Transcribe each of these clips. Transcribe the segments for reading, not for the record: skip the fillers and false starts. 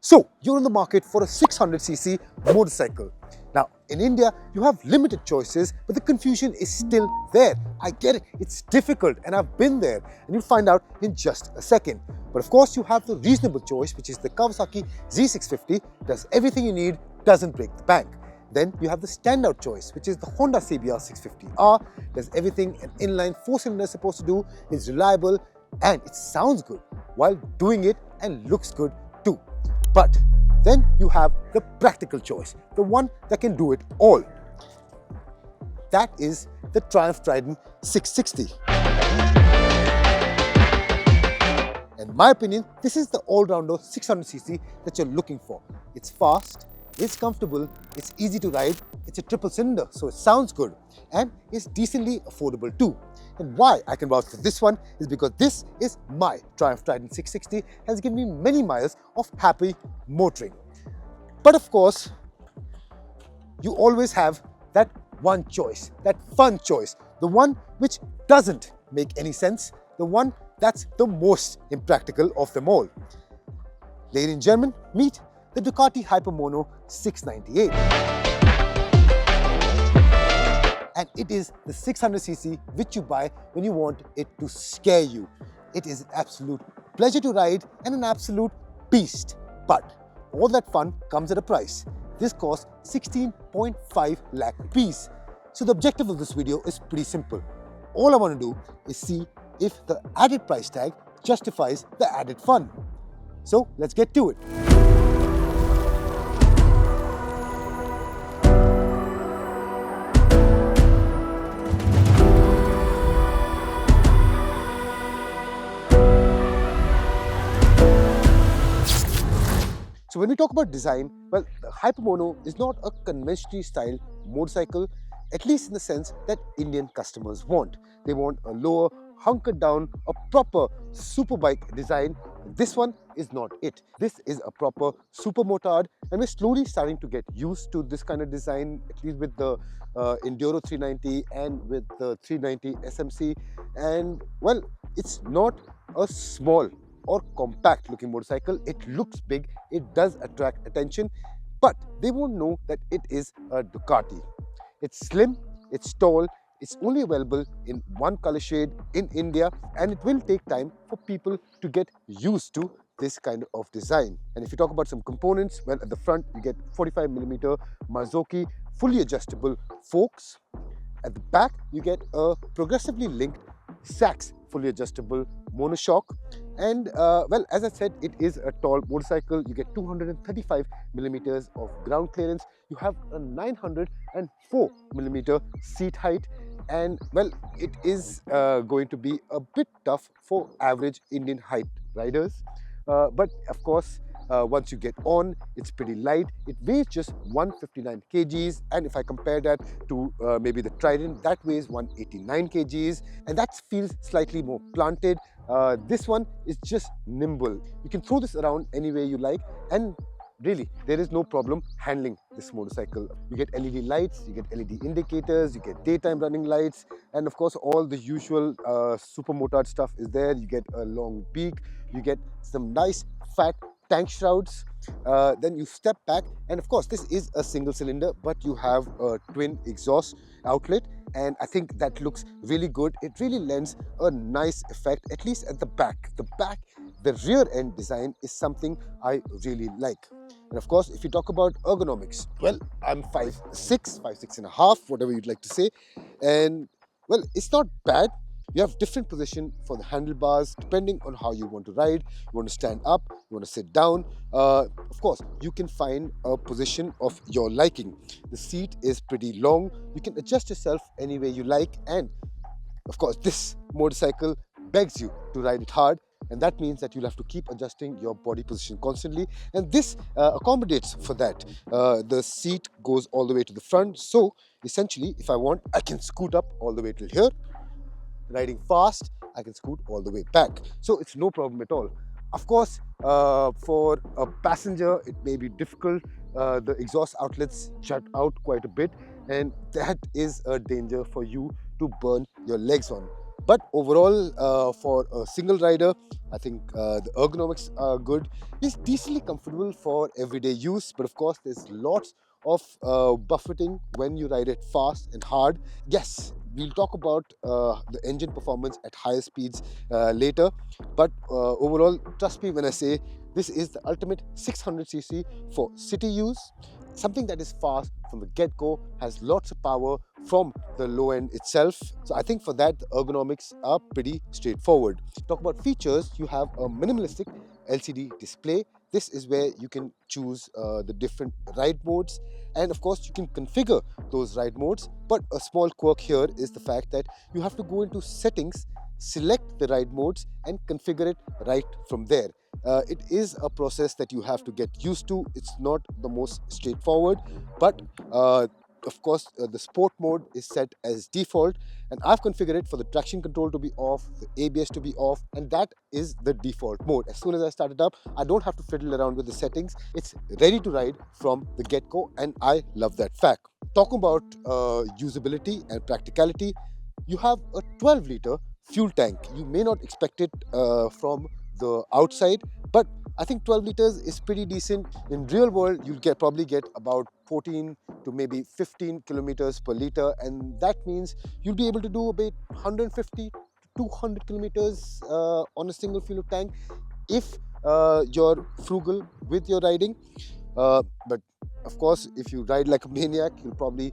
So, you're in the market for a 600cc motorcycle. Now, in India, you have limited choices, but the confusion is still there. I get it, it's difficult, and I've been there, and you'll find out in just a second. But of course, you have the reasonable choice, which is the Kawasaki Z650, does everything you need, doesn't break the bank. Then you have the standout choice, which is the Honda CBR 650R, does everything an inline 4-cylinder is supposed to do, is reliable, and it sounds good while doing it and looks good too. But then you have the practical choice, the one that can do it all. That is the Triumph Trident 660. In my opinion, this is the all-rounder 600cc that you're looking for. It's fast, it's comfortable, it's easy to ride, it's a triple cylinder, so it sounds good, and it's decently affordable too. And why I can vouch for this one is because this is my Triumph Trident 660, has given me many miles of happy motoring. But of course, you always have that one choice, that fun choice, the one which doesn't make any sense, the one that's the most impractical of them all. Ladies and gentlemen, meet the Ducati Hypermono 698. And it is the 600cc which you buy when you want it to scare you. It is an absolute pleasure to ride and an absolute beast. But all that fun comes at a price. This costs 16.5 lakh rupees. So the objective of this video is pretty simple. All I want to do is see if the added price tag justifies the added fun. So let's get to it. So when we talk about design, well, the Hypermono is not a conventionally styled motorcycle, at least in the sense that Indian customers want. They want a lower, hunkered down, a proper superbike design. This one is not it. This is a proper Supermotard, and we're slowly starting to get used to this kind of design, at least with the Enduro 390 and with the 390 SMC. And well, it's not a small or compact looking motorcycle. It looks big, it does attract attention, but they won't know that it is a Ducati. It's slim, it's tall, it's only available in one color shade in India, and it will take time for people to get used to this kind of design. And if you talk about some components, well, at the front you get 45mm Marzocchi fully adjustable forks. At the back you get a progressively linked Sachs fully adjustable monoshock. And well, as I said, it is a tall motorcycle. You get 235mm of ground clearance. You have a 904mm seat height. And well, it is going to be a bit tough for average Indian height riders. But of course, once you get on, it's pretty light. It weighs just 159 kgs, and if I compare that to maybe the Trident, that weighs 189 kgs, and that feels slightly more planted. This one is just nimble. You can throw this around any way you like, and really, there is no problem handling this motorcycle. You get LED lights, you get LED indicators, you get daytime running lights, and of course all the usual Supermotard stuff is there. You get a long beak, you get some nice fat tank shrouds. Then you step back, and of course this is a single cylinder, but you have a twin exhaust outlet, and I think that looks really good. It really lends a nice effect, at least at the back. The rear end design is something I really like. And of course, if you talk about ergonomics, well, I'm 5'6", 5'6.5", whatever you'd like to say, and well, it's not bad. You have different position for the handlebars depending on how you want to ride. You want to stand up, you want to sit down. Of course, you can find a position of your liking. The seat is pretty long. You can adjust yourself any way you like. And of course, this motorcycle begs you to ride it hard. And that means that you'll have to keep adjusting your body position constantly. And this accommodates for that. The seat goes all the way to the front. So essentially, if I want, I can scoot up all the way till here. Riding fast, I can scoot all the way back. So it's no problem at all. Of course, for a passenger, it may be difficult. The exhaust outlets jut out quite a bit, and that is a danger for you to burn your legs on. But overall, for a single rider, I think the ergonomics are good. It's decently comfortable for everyday use, but of course, there's lots of buffeting when you ride it fast and hard. Yes, we'll talk about the engine performance at higher speeds later, but overall, trust me when I say this is the ultimate 600cc for city use. Something that is fast from the get-go, has lots of power from the low end itself. So I think for that, the ergonomics are pretty straightforward. Talk about features, you have a minimalistic LCD display. This is where you can choose the different ride modes, and of course you can configure those ride modes. But a small quirk here is the fact that you have to go into settings, select the ride modes and configure it right from there. It is a process that you have to get used to. It's not the most straightforward, but of course the sport mode is set as default, and I've configured it for the traction control to be off, the ABS to be off, and that is the default mode. As soon as I start it up, I don't have to fiddle around with the settings. It's ready to ride from the get-go, and I love that fact. Talking about usability and practicality, you have a 12-liter fuel tank. You may not expect it from the outside, but I think 12 liters is pretty decent. In real world, you'll probably get about 14 to maybe 15 kilometers per liter, and that means you'll be able to do about 150 to 200 kilometers on a single fuel tank if you're frugal with your riding. But of course, if you ride like a maniac, you'll probably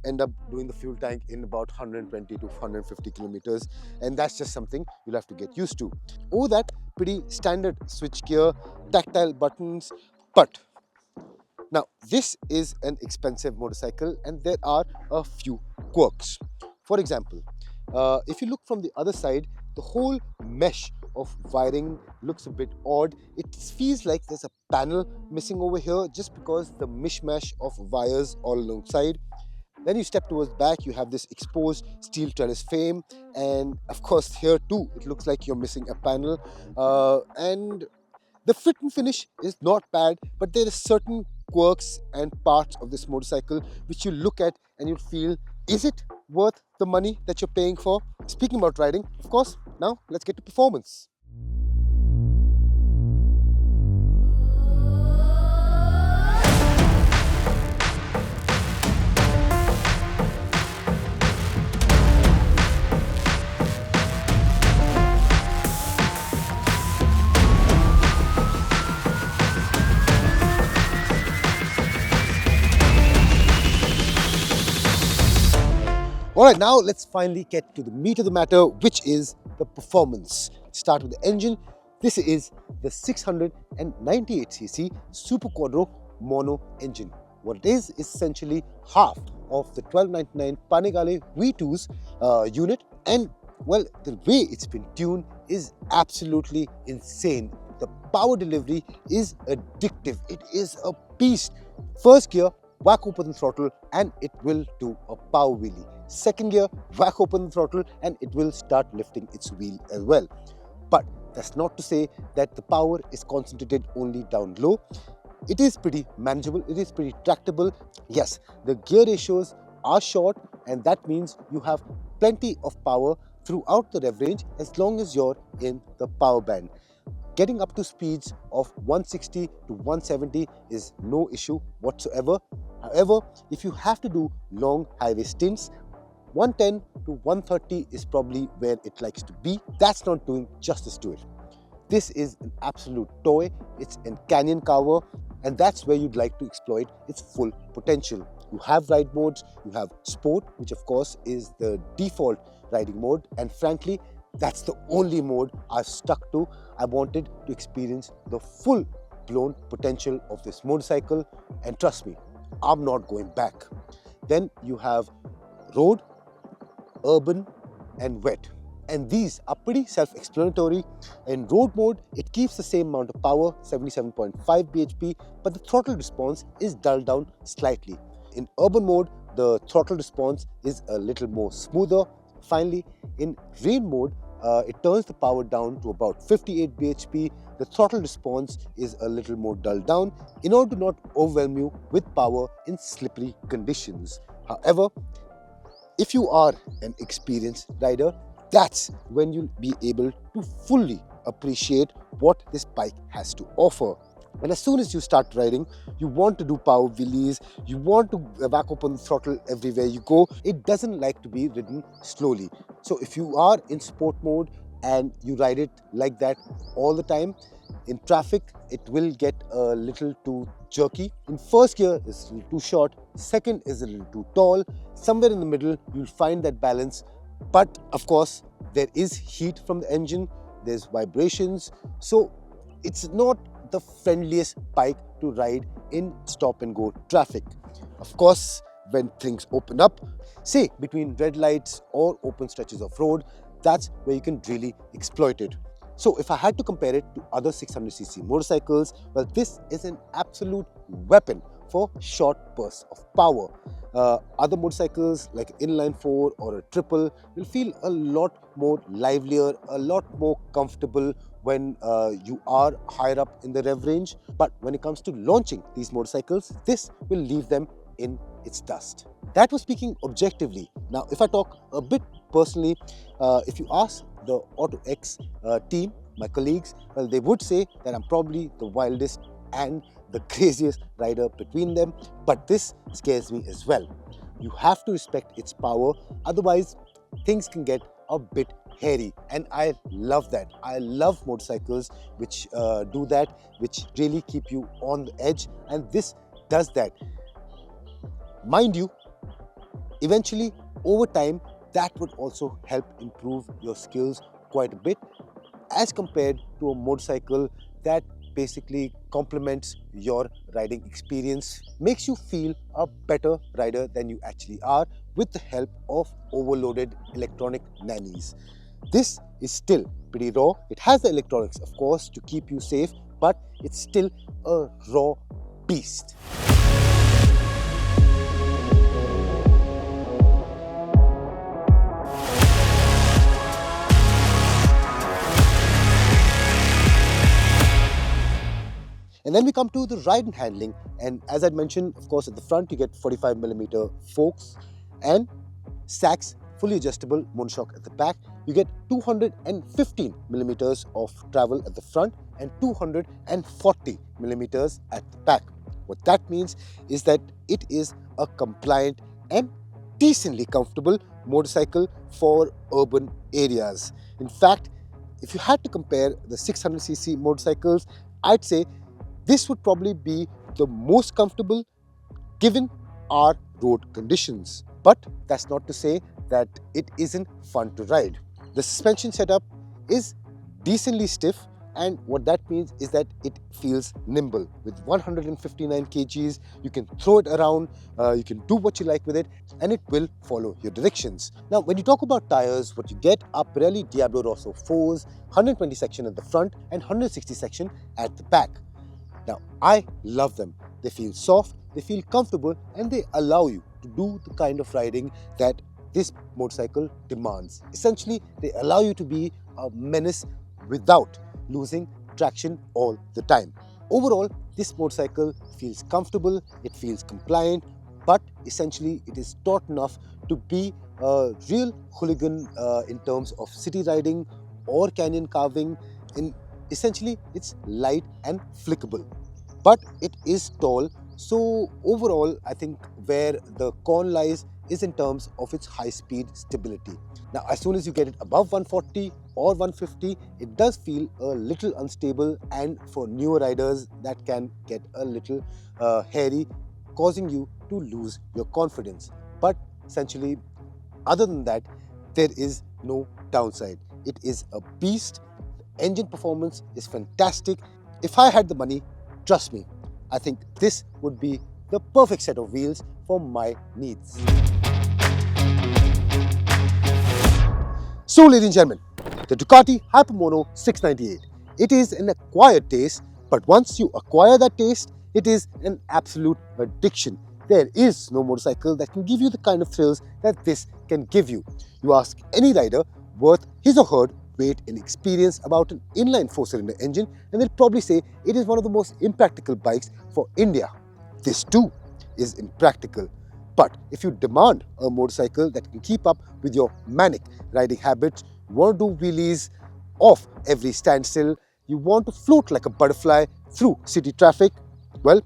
end up doing the fuel tank in about 120 to 150 kilometers, and that's just something you'll have to get used to. Over that, pretty standard switch gear, tactile buttons, but now this is an expensive motorcycle and there are a few quirks. For example, if you look from the other side, the whole mesh of wiring looks a bit odd. It feels like there's a panel missing over here just because the mishmash of wires all alongside. Then you step towards back, you have this exposed steel trellis frame, and of course here too it looks like you're missing a panel. And the fit and finish is not bad, but there are certain quirks and parts of this motorcycle which you look at and you feel, is it worth the money that you're paying for? Speaking about riding, of course, now let's get to performance. Alright, now let's finally get to the meat of the matter, which is the performance. Start with the engine. This is the 698cc Superquadro Mono engine. What it is essentially half of the 1299 Panigale V2's unit, and well, the way it's been tuned is absolutely insane. The power delivery is addictive. It is a beast. First gear, whack open the throttle and it will do a power wheelie. Second gear, whack open the throttle and it will start lifting its wheel as well. But that's not to say that the power is concentrated only down low. It is pretty manageable, it is pretty tractable. Yes, the gear ratios are short, and that means you have plenty of power throughout the rev range as long as you're in the power band. Getting up to speeds of 160 to 170 is no issue whatsoever. However, if you have to do long highway stints, 110 to 130 is probably where it likes to be. That's not doing justice to it. This is an absolute toy. It's a canyon carver, and that's where you'd like to exploit its full potential. You have ride modes, you have sport, which of course is the default riding mode, and frankly, that's the only mode I've stuck to. I wanted to experience the full blown potential of this motorcycle, and trust me, I'm not going back. Then you have road, urban and wet, and these are pretty self-explanatory. In road mode, it keeps the same amount of power, 77.5 bhp, but the throttle response is dulled down slightly. In urban mode, the throttle response is a little more smoother. Finally, in rain mode, it turns the power down to about 58 bhp. The throttle response is a little more dulled down in order to not overwhelm you with power in slippery conditions. However, if you are an experienced rider, That's when you'll be able to fully appreciate what this bike has to offer. And as soon as you start riding, you want to do power wheelies, you want to whack open the throttle everywhere you go. It doesn't like to be ridden slowly. So if you are in sport mode and you ride it like that all the time, in traffic, it will get a little too jerky. In first gear, it's a little too short. Second is a little too tall. Somewhere in the middle, you'll find that balance. But of course, there is heat from the engine, there's vibrations. So it's not the friendliest bike to ride in stop and go traffic. Of course, when things open up, say between red lights or open stretches of road, that's where you can really exploit it. So if I had to compare it to other 600cc motorcycles, well, this is an absolute weapon for short bursts of power. Other motorcycles like inline 4 or a triple will feel a lot more livelier, a lot more comfortable when you are higher up in the rev range. But when it comes to launching these motorcycles, this will leave them in its dust. That was speaking objectively. Now, if I talk a bit personally, if you ask the autoX team, my colleagues, well, they would say that I'm probably the wildest and the craziest rider between them, but this scares me as well. You have to respect its power, otherwise things can get a bit hairy, and I love that. I love motorcycles which do that, which really keep you on the edge, and this does that. Mind you, eventually over time that would also help improve your skills quite a bit as compared to a motorcycle that basically complements your riding experience, makes you feel a better rider than you actually are with the help of overloaded electronic nannies. This is still pretty raw. It has the electronics, of course, to keep you safe, but it's still a raw beast. And then we come to the ride and handling, and as I mentioned, of course, at the front you get 45mm forks and Sachs fully adjustable monoshock at the back. You get 215mm of travel at the front and 240mm at the back. What that means is that it is a compliant and decently comfortable motorcycle for urban areas. In fact, if you had to compare the 600cc motorcycles, I'd say this would probably be the most comfortable given our road conditions. But that's not to say that it isn't fun to ride. The suspension setup is decently stiff, and what that means is that it feels nimble. With 159 kgs, you can throw it around, you can do what you like with it, and it will follow your directions. Now, when you talk about tires, what you get are Pirelli Diablo Rosso 4s, 120 section at the front and 160 section at the back. Now, I love them. They feel soft, they feel comfortable, and they allow you to do the kind of riding that this motorcycle demands. Essentially, they allow you to be a menace without losing traction all the time. Overall, this motorcycle feels comfortable, it feels compliant, but essentially it is taut enough to be a real hooligan in terms of city riding or canyon carving. Essentially, it's light and flickable, but it is tall. So overall, I think where the con lies is in terms of its high-speed stability. Now, as soon as you get it above 140 or 150, it does feel a little unstable, and for newer riders, that can get a little hairy, causing you to lose your confidence. But essentially, other than that, there is no downside. It is a beast. Engine performance is fantastic. If I had the money, trust me, I think this would be the perfect set of wheels for my needs. So, ladies and gentlemen, the Ducati Hypermono 698. It is an acquired taste, but once you acquire that taste, it is an absolute addiction. There is no motorcycle that can give you the kind of thrills that this can give you. You ask any rider worth his or her weight and experience about an inline 4-cylinder engine, and they'll probably say it is one of the most impractical bikes for India. This too is impractical. But if you demand a motorcycle that can keep up with your manic riding habits, you want to do wheelies off every standstill, you want to float like a butterfly through city traffic, well,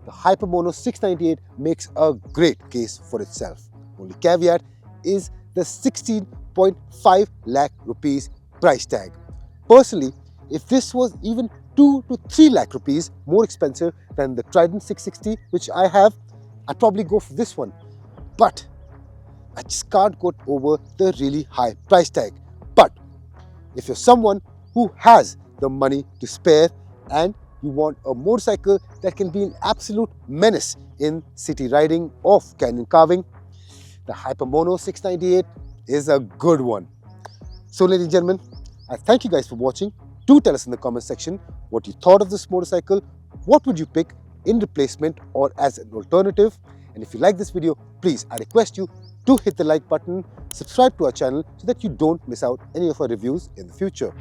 the Hypermono 698 makes a great case for itself. Only caveat is the 16.5 lakh rupees price tag. Personally, if this was even 2 to 3 lakh rupees more expensive than the Trident 660 which I have, I'd probably go for this one. But I just can't get over the really high price tag. But if you're someone who has the money to spare and you want a motorcycle that can be an absolute menace in city riding or canyon carving, the Hypermono 698 is a good one. So ladies and gentlemen, I thank you guys for watching. Do tell us in the comment section what you thought of this motorcycle. What would you pick in replacement or as an alternative? And if you like this video, please, I request you to hit the like button, subscribe to our channel so that you don't miss out any of our reviews in the future.